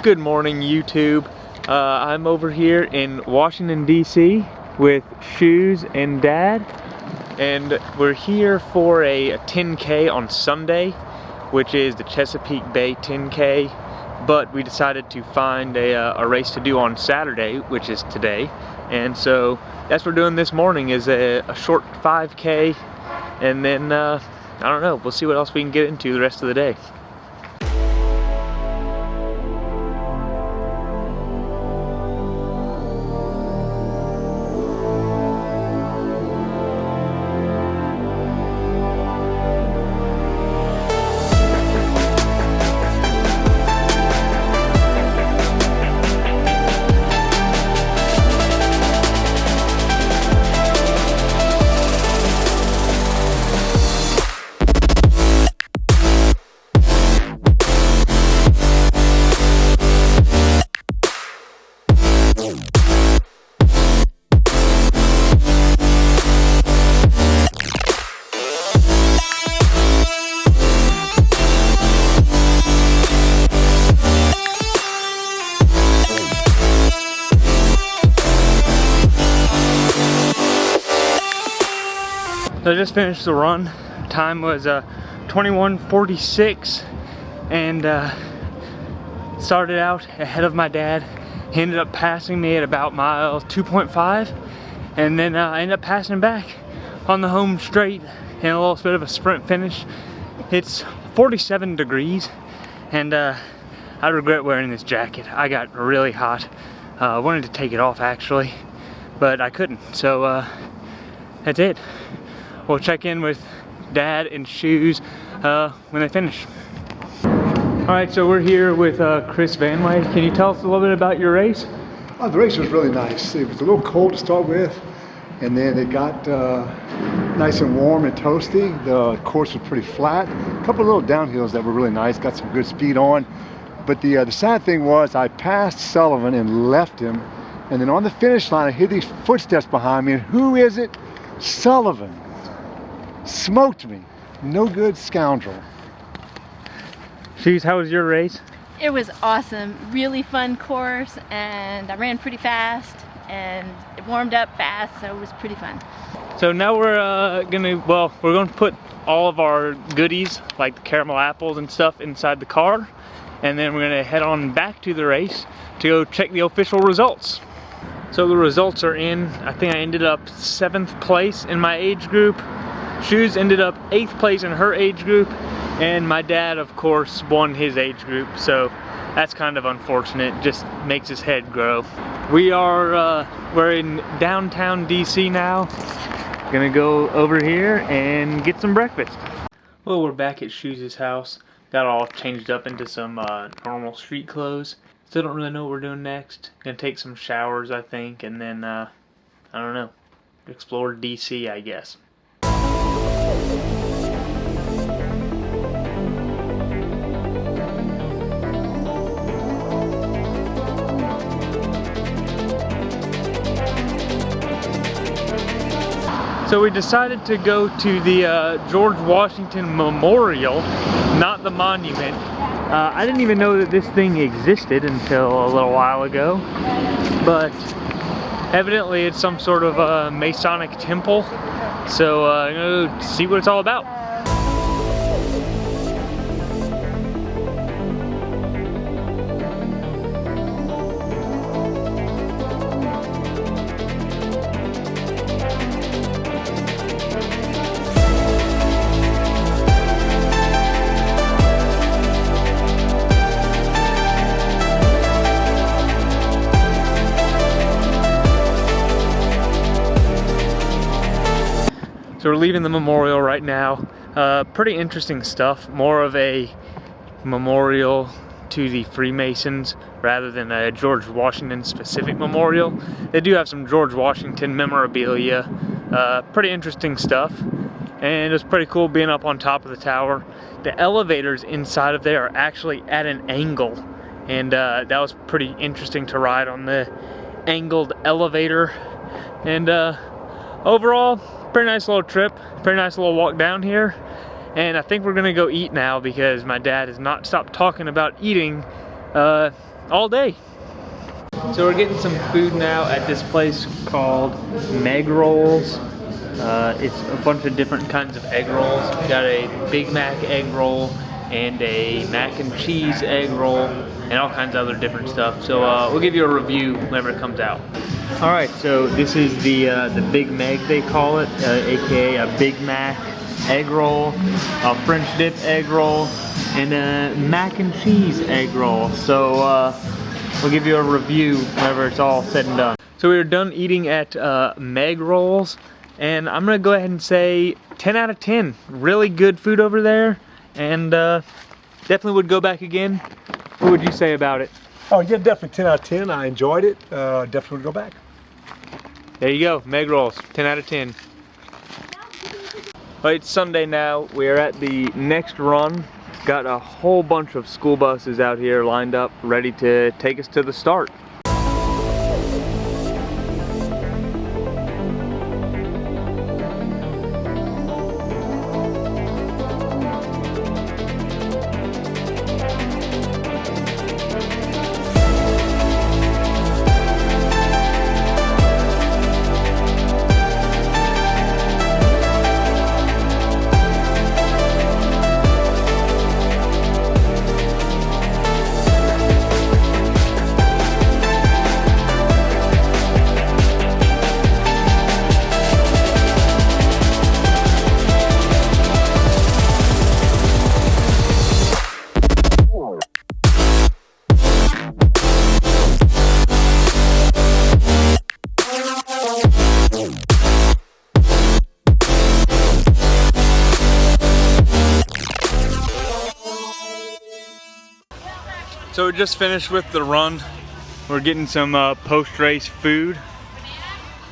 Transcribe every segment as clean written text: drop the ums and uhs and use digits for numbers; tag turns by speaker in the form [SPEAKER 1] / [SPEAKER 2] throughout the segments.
[SPEAKER 1] Good morning, YouTube. I'm over here in Washington D.C. with Shoes and Dad, and we're here for a 10K on Sunday, which is the Chesapeake Bay 10K, but we decided to find a race to do on Saturday, which is today, and so that's what we're doing this morning is a short 5K, and then I don't know, we'll see what else we can get into the rest of the day. So I just finished the run. Time was 21:46 and started out ahead of my dad. He ended up passing me at about mile 2.5, and then I ended up passing him back on the home straight in a little bit of a sprint finish. It's 47 degrees and I regret wearing this jacket. I got really hot. I wanted to take it off actually, but I couldn't, so that's it. We'll check in with Dad and Shoes when they finish. Alright, so we're here with Chris Vanway. Can you tell us a little bit about your race?
[SPEAKER 2] The race was really nice. It was a little cold to start with, and then it got nice and warm and toasty. The course was pretty flat. A couple of little downhills that were really nice, got some good speed on. But the sad thing was I passed Sullivan and left him, and then on the finish line I hear these footsteps behind me, and who is it? Sullivan. Smoked me. No good scoundrel.
[SPEAKER 1] Shoes, how was your race?
[SPEAKER 3] It was awesome. Really fun course, and I ran pretty fast and it warmed up fast, so it was pretty fun.
[SPEAKER 1] So now we're gonna put all of our goodies like the caramel apples and stuff inside the car, and then we're gonna head on back to the race to go check the official results. So the results are in. I think I ended up 7th place in my age group. Shoes ended up 8th place in her age group, and my dad of course won his age group, so that's kind of unfortunate. Just makes his head grow. We're in downtown DC now. Gonna go over here and get some breakfast. Well, we're back at Shoes' house. Got all changed up into some normal street clothes. Still don't really know what we're doing next. Gonna take some showers, I think, and then I don't know, explore DC, I guess. So we decided to go to the George Washington Memorial, not the monument. I didn't even know that this thing existed until a little while ago, but evidently it's some sort of a Masonic temple, so I'm gonna see what it's all about. So we're leaving the memorial right now. Pretty interesting stuff. More of a memorial to the Freemasons rather than a George Washington specific memorial. They do have some George Washington memorabilia. Pretty interesting stuff. And it was pretty cool being up on top of the tower. The elevators inside of there are actually at an angle. And that was pretty interesting to ride on the angled elevator. And overall, pretty nice little trip, pretty nice little walk down here. And I think we're gonna go eat now because my dad has not stopped talking about eating all day. So we're getting some food now at this place called Meg Rolls. It's a bunch of different kinds of egg rolls. We got a Big Mac egg roll and a mac and cheese egg roll and all kinds of other different stuff. So we'll give you a review whenever it comes out. All right, so this is the Big Meg, they call it, aka a Big Mac egg roll, a French dip egg roll, and a mac and cheese egg roll. So we'll give you a review whenever it's all said and done. So we were done eating at Meg Rolls, and I'm gonna go ahead and say 10 out of 10. Really good food over there, and definitely would go back again. What would you say about it?
[SPEAKER 2] Oh yeah, definitely 10 out of 10. I enjoyed it. Definitely would go back.
[SPEAKER 1] There you go, Meg Rolls, 10 out of 10. Well, it's Sunday now. We're at the next run. Got a whole bunch of school buses out here lined up, ready to take us to the start. So we just finished with the run. We're getting some post-race food.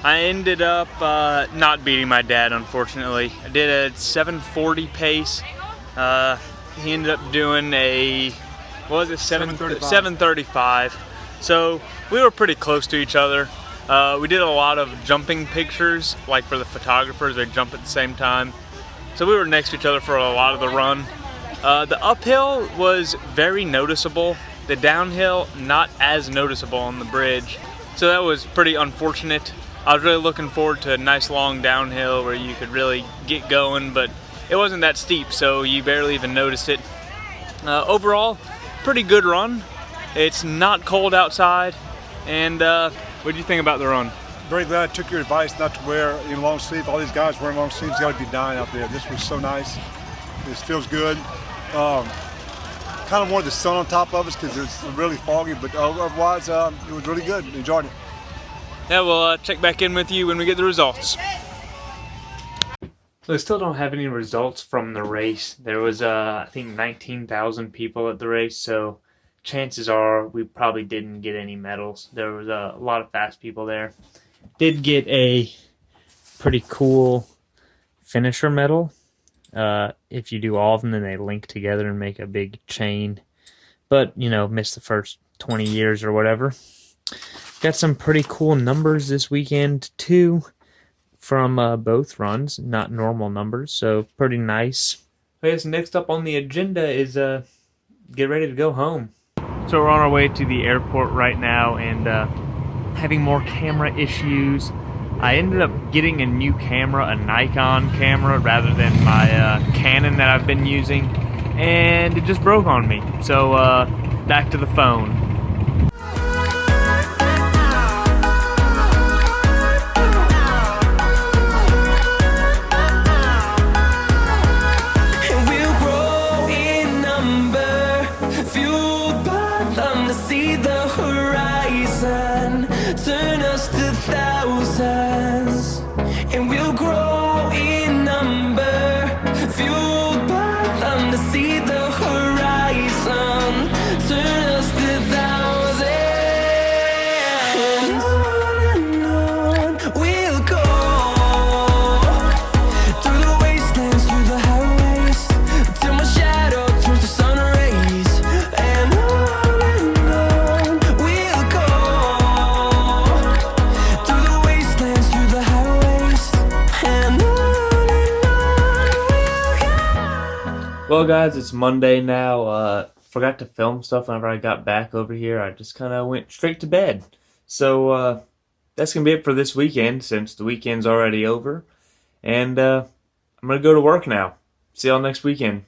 [SPEAKER 1] I ended up not beating my dad, unfortunately. I did a 7:40 pace. He ended up doing a, what was it, 7:35. So we were pretty close to each other. We did a lot of jumping pictures, like for the photographers, they jump at the same time. So we were next to each other for a lot of the run. The uphill was very noticeable. The downhill, not as noticeable on the bridge. So that was pretty unfortunate. I was really looking forward to a nice long downhill where you could really get going, but it wasn't that steep, so you barely even noticed it. Overall, pretty good run. It's not cold outside. And what do you think about the run?
[SPEAKER 2] Very glad I took your advice not to wear long sleeves. All these guys wearing long sleeves got to be dying out there. This was so nice. This feels good. Kind of wanted the sun on top of us because it's really foggy, but otherwise it was really good. Enjoyed it.
[SPEAKER 1] Yeah, we'll check back in with you when we get the results. So I still don't have any results from the race. There was, I think, 19,000 people at the race, so chances are we probably didn't get any medals. There was a lot of fast people there. Did get a pretty cool finisher medal. If you do all of them, then they link together and make a big chain. But, you know, missed the first 20 years or whatever. Got some pretty cool numbers this weekend, too, from both runs. Not normal numbers, so pretty nice. I guess next up on the agenda is get ready to go home. So we're on our way to the airport right now and having more camera issues. I ended up getting a new camera, a Nikon camera, rather than my Canon that I've been using, and it just broke on me. So back to the phone.
[SPEAKER 4] See the horizon, turn us to thousands, and we'll grow in number, fueled by them to see the horizon, turn us to thousands, and on we'll go, through the wastelands, through the highways, till my shadow turns to sun rays, and
[SPEAKER 1] well, guys, it's Monday now. forgot to film stuff whenever I got back over here. I just kind of went straight to bed. So that's going to be it for this weekend, since the weekend's already over. And I'm going to go to work now. See y'all next weekend.